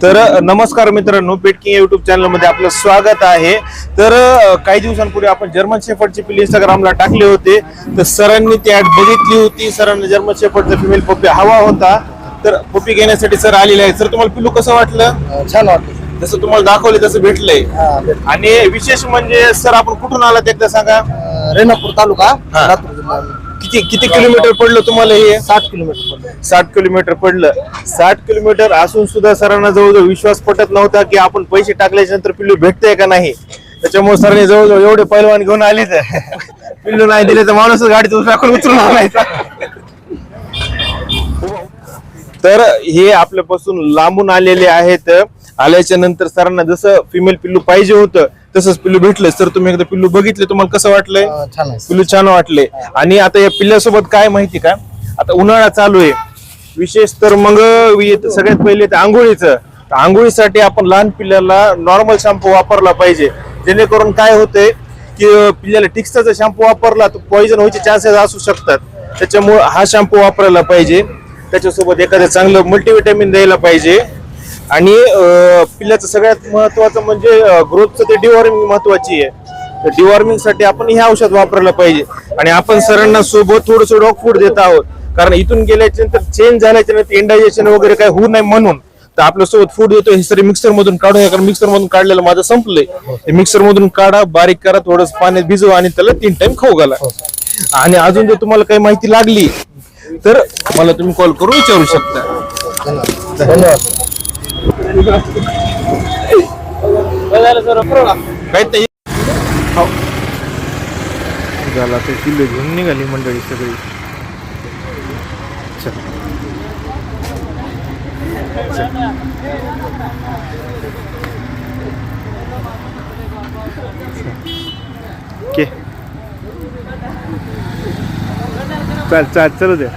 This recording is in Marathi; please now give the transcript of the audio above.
तर नमस्कार मित्रांनो, पेटकिंग युट्यूब चॅनल मध्ये आपलं स्वागत आहे। तर काही दिवसांपूर्वी आपण जर्मन शेफर्डची पिल्ली इंस्टाग्रामला टाकले होते, तर सरांनी ती ऍड बघितली होती। सरांना जर्मन शेफर्डचा फिमेल पप्पी हवा होता, तर पप्पी घेण्यासाठी सर आलेले आहेत। सर, तुम्हाला पिल्लू कसं वाटलं? छान वाटलं, जसं तुम्हाला दाखवले तसं भेटलंय। आणि विशेष म्हणजे सर, आपण कुठून आलात एकदा सांगा? रेणापूर तालुका, हा. लातूर जिल्हा. किती किलोमीटर पडलं तुम्हाला हे? 60 किलोमीटर पडलं. 60 किलोमीटर पडलं। 60 किलोमीटर असून सुद्धा सरांना जवळजवळ विश्वास पटत नव्हता की आपण पैसे टाकल्याच्या नंतर पिल्लू भेटतंय का नाही। त्याच्यामुळे सरांनी जवळजवळ एवढे पैलवान घेऊन आले, तर पिल्लू नाही दिले तर माणूस गाडीत टाकून उचलून आणायचा। तर हे आपल्यापासून लांबून आलेले आहेत। आल्याच्या नंतर सरांना जसं फिमेल पिल्लू पाहिजे होतं तसंच पिल्लू भेटलं। तर तुम्ही एकदा पिल्लू बघितले, तुम्हाला कसं वाटलंय? छान आहे. पिल्लू छान वाटले। आणि आता या पिल्ल्यासोबत काय माहिती का, आता उन्हाळा चालू आहे, विशेष तर मग सगळ्यात पहिले तर आंघोळीचं। आंघोळीसाठी आपण लहान पिल्ल्याला नॉर्मल शॅम्पू वापरला पाहिजे, जेणेकरून काय होतंय की पिल्ल्याला टिक्सचा शॅम्पू वापरला तर पॉइझन व्हायचे चान्सेस असू शकतात। त्याच्यामुळे हा शॅम्पू वापरायला पाहिजे। त्याच्यासोबत एखादं चांगलं मल्टीव्हिटॅमिन द्यायला पाहिजे। आणि पिल्ल्याचं सगळ्यात महत्वाचं म्हणजे ग्रोथचं ते डिवॉर्मिंग महत्वाची आहे। डिवॉर्मिंग साठी आपण हे औषध वापरायला पाहिजे। आणि आपण सरांना सोबत थोडंसं डॉग फूड देत आहोत, कारण इथून गेल्याच्या नंतर चेंज झाल्याच्या नंतर इंडायजेशन वगैरे काही होऊ नये म्हणून तर आपल्या सोबत फूड देतो। हे सर मिक्सर मधून काढूया, कारण मिक्सर मधून काढलेलं माझं संपलंय। ते मिक्सर मधून काढा, बारीक करा, थोडं पाण्यात भिजवा आणि त्याला 3 टाइम खाऊ घाला। आणि अजून जर तुम्हाला काही माहिती लागली तर मला तुम्ही कॉल करून विचारू शकता। धन्यवाद. झाला ते पिल्लू घेऊन निघाली मंडळी सगळी। चल चल चलू दे।